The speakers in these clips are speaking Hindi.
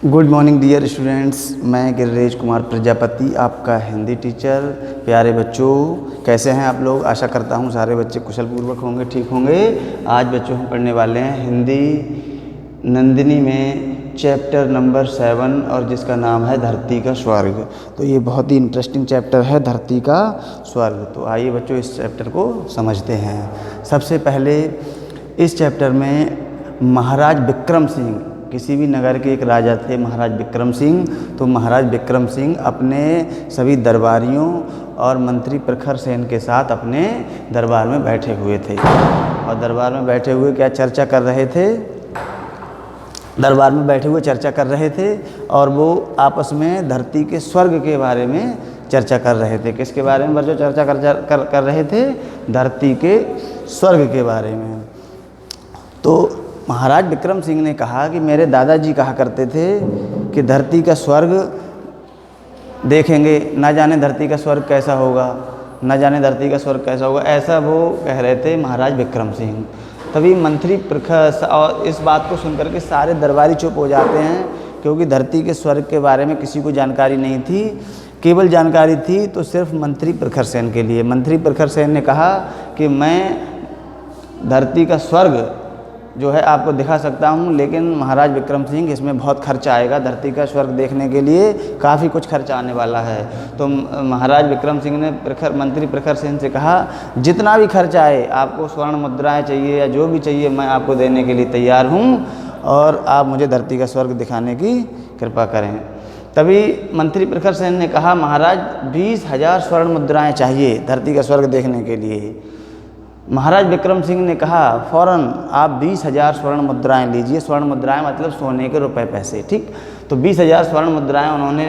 गुड मॉर्निंग डियर स्टूडेंट्स, मैं गिरिराज कुमार प्रजापति आपका हिंदी टीचर। प्यारे बच्चों, कैसे हैं आप लोग? आशा करता हूं सारे बच्चे कुशल पूर्वक होंगे, ठीक होंगे। आज बच्चों हम पढ़ने वाले हैं हिंदी नंदिनी में चैप्टर नंबर 7 और जिसका नाम है धरती का स्वर्ग। तो ये बहुत ही इंटरेस्टिंग चैप्टर है, धरती का स्वर्ग। तो आइए बच्चों इस चैप्टर को समझते हैं। सबसे पहले इस चैप्टर में महाराज विक्रम सिंह, किसी भी नगर के एक राजा थे महाराज विक्रम सिंह। तो महाराज विक्रम सिंह अपने सभी दरबारियों और मंत्री प्रखर सेन के साथ अपने दरबार में बैठे हुए थे। और दरबार में बैठे हुए क्या चर्चा कर रहे थे? दरबार में बैठे हुए चर्चा कर रहे थे और वो आपस में धरती के स्वर्ग के बारे में चर्चा कर रहे थे। किसके बारे में बच्चों चर्चा कर रहे थे? धरती के स्वर्ग के बारे में। तो महाराज विक्रम सिंह ने कहा कि मेरे दादाजी कहा करते थे कि धरती का स्वर्ग देखेंगे, ना जाने धरती का स्वर्ग कैसा होगा, ना जाने धरती का स्वर्ग कैसा होगा, ऐसा वो कह रहे थे महाराज विक्रम सिंह। तभी मंत्री प्रखर और इस बात को सुनकर के सारे दरबारी चुप हो जाते हैं, क्योंकि धरती के स्वर्ग के बारे में किसी को जानकारी नहीं थी। केवल जानकारी थी तो सिर्फ मंत्री प्रखर सेन के लिए। मंत्री प्रखर सेन ने कहा कि मैं धरती का स्वर्ग जो है आपको दिखा सकता हूँ, लेकिन महाराज विक्रम सिंह इसमें बहुत खर्च आएगा। धरती का स्वर्ग देखने के लिए काफ़ी कुछ खर्च आने वाला है। तो महाराज विक्रम सिंह ने मंत्री प्रखर सेन से कहा, जितना भी खर्च आए, आपको स्वर्ण मुद्राएं चाहिए या जो भी चाहिए, मैं आपको देने के लिए तैयार हूँ, और आप मुझे धरती का स्वर्ग दिखाने की कृपा करें। तभी मंत्री प्रखर सेन ने कहा, महाराज 20,000 स्वर्ण मुद्राएं चाहिए धरती का स्वर्ग देखने के लिए। महाराज विक्रम सिंह ने कहा, फ़ौरन आप 20,000 स्वर्ण मुद्राएं लीजिए। स्वर्ण मुद्राएं मतलब सोने के रुपए पैसे, ठीक। तो 20,000 स्वर्ण मुद्राएं उन्होंने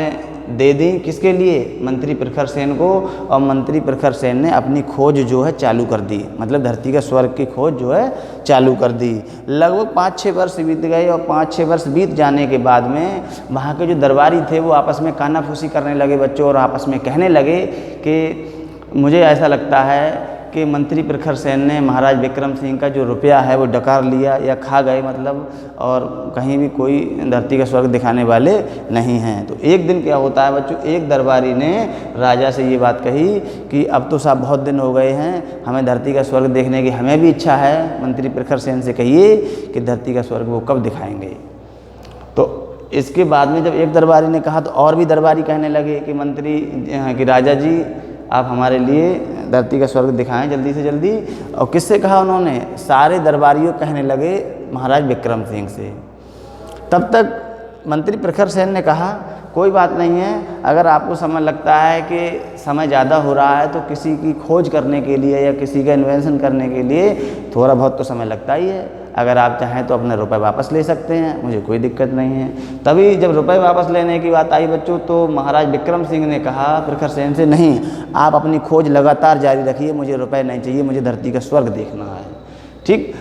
दे दी। किसके लिए? मंत्री प्रखर सेन को। और मंत्री प्रखर सेन ने अपनी खोज जो है चालू कर दी, मतलब धरती का स्वर्ग की खोज जो है चालू कर दी। लगभग 5-6 वर्ष बीत गए और 5-6 वर्ष बीत जाने के बाद में वहाँ के जो दरबारी थे वो आपस में कानाफूसी करने लगे बच्चों, और आपस में कहने लगे कि मुझे ऐसा लगता है कि मंत्री प्रखर सेन ने महाराज विक्रम सिंह का जो रुपया है वो डकार लिया या खा गए, मतलब, और कहीं भी कोई धरती का स्वर्ग दिखाने वाले नहीं हैं। तो एक दिन क्या होता है बच्चों, एक दरबारी ने राजा से ये बात कही कि अब तो साहब बहुत दिन हो गए हैं, हमें धरती का स्वर्ग देखने की हमें भी इच्छा है। मंत्री प्रखर सेन से कहिए कि धरती का स्वर्ग वो कब दिखाएंगे। तो इसके बाद में जब एक दरबारी ने कहा तो और भी दरबारी कहने लगे कि राजा जी आप हमारे लिए धरती का स्वर्ग दिखाएं जल्दी से जल्दी। और किससे कहा उन्होंने? सारे दरबारियों कहने लगे महाराज विक्रम सिंह से। तब तक मंत्री प्रखर सेन ने कहा, कोई बात नहीं है, अगर आपको समय लगता है कि समय ज़्यादा हो रहा है तो किसी की खोज करने के लिए या किसी का इन्वेंशन करने के लिए थोड़ा बहुत तो समय लगता ही है। अगर आप चाहें तो अपने रुपए वापस ले सकते हैं, मुझे कोई दिक्कत नहीं है। तभी जब रुपए वापस लेने की बात आई बच्चों, तो महाराज विक्रम सिंह ने कहा प्रखर सेन से, नहीं, आप अपनी खोज लगातार जारी रखिए, मुझे रुपए नहीं चाहिए, मुझे धरती का स्वर्ग देखना है, ठीक।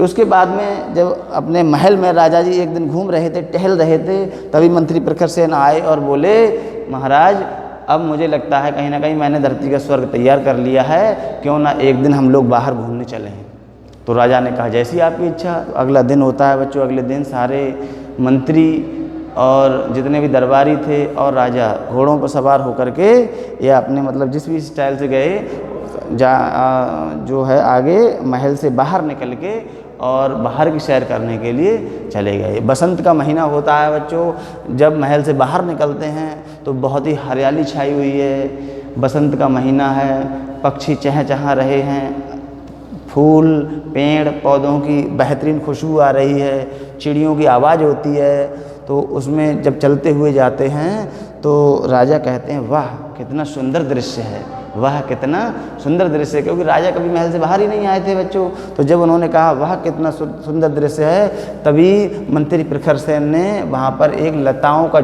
उसके बाद में जब अपने महल में राजा जी एक दिन घूम रहे थे, टहल रहे थे, तभी मंत्री प्रखर सेन आए और बोले, महाराज अब मुझे लगता है कहीं ना कहीं मैंने धरती का स्वर्ग तैयार कर लिया है, क्यों ना एक दिन हम लोग बाहर घूमने चलें। तो राजा ने कहा, जैसी आपकी इच्छा। तो अगला दिन होता है बच्चों, अगले दिन सारे मंत्री और जितने भी दरबारी थे और राजा घोड़ों पर सवार होकर के या अपने मतलब जिस भी स्टाइल से गए जो है आगे महल से बाहर निकल के और बाहर की सैर करने के लिए चले गए। बसंत का महीना होता है बच्चों, जब महल से बाहर निकलते हैं तो बहुत ही हरियाली छाई हुई है। बसंत का महीना है, पक्षी चहचहा रहे हैं, फूल पेड़ पौधों की बेहतरीन खुशबू आ रही है, चिड़ियों की आवाज़ होती है। तो उसमें जब चलते हुए जाते हैं तो राजा कहते हैं, वाह कितना सुंदर दृश्य है, वाह कितना सुंदर दृश्य है, क्योंकि राजा कभी महल से बाहर ही नहीं आए थे बच्चों। तो जब उन्होंने कहा वाह कितना सुंदर दृश्य है, तभी मंत्री प्रखर सेन ने वहाँ पर एक लताओं का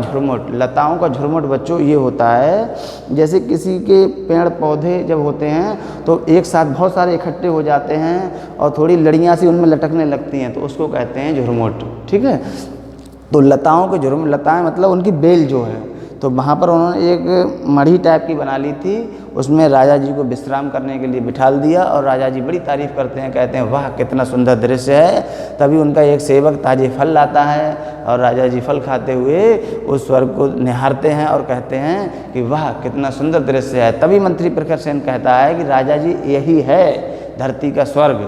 झुरमुट बच्चों ये होता है, जैसे किसी के पेड़ पौधे जब होते हैं तो एक साथ बहुत सारे इकट्ठे हो जाते हैं और थोड़ी लड़ियाँ सी उनमें लटकने लगती हैं, तो उसको कहते हैं झुरमुट, ठीक है। तो लताओं के लताएँ मतलब उनकी बेल जो है, तो वहाँ पर उन्होंने एक मढ़ी टाइप की बना ली थी, उसमें राजा जी को विश्राम करने के लिए बिठाल दिया और राजा जी बड़ी तारीफ़ करते हैं, कहते हैं वाह कितना सुंदर दृश्य है। तभी उनका एक सेवक ताजे फल लाता है और राजा जी फल खाते हुए उस स्वर्ग को निहारते हैं और कहते हैं कि वाह कितना सुंदर दृश्य है। तभी मंत्री प्रखर सेन कहता है कि राजा जी यही है धरती का स्वर्ग,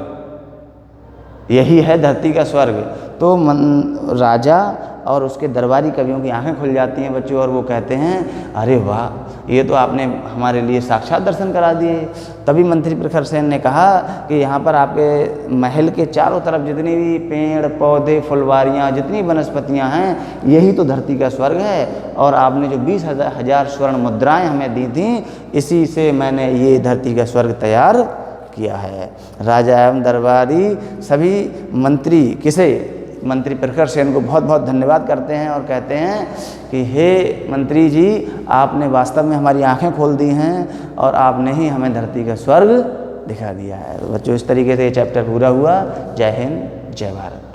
यही है धरती का स्वर्ग। तो राजा और उसके दरबारी कवियों की आंखें खुल जाती हैं बच्चों, और वो कहते हैं अरे वाह ये तो आपने हमारे लिए साक्षात दर्शन करा दिए। तभी मंत्री प्रखर सेन ने कहा कि यहाँ पर आपके महल के चारों तरफ जितनी भी पेड़ पौधे फुलवारियाँ जितनी वनस्पतियाँ हैं यही तो धरती का स्वर्ग है, और आपने जो 20,000 स्वर्ण मुद्राएँ हमें दी थीं इसी से मैंने ये धरती का स्वर्ग तैयार किया है। राजा एवं दरबारी सभी मंत्री मंत्री प्रखर सेन को बहुत बहुत धन्यवाद करते हैं और कहते हैं कि हे मंत्री जी आपने वास्तव में हमारी आंखें खोल दी हैं और आपने ही हमें धरती का स्वर्ग दिखा दिया है। बच्चों इस तरीके से ये चैप्टर पूरा हुआ। जय हिंद जय भारत।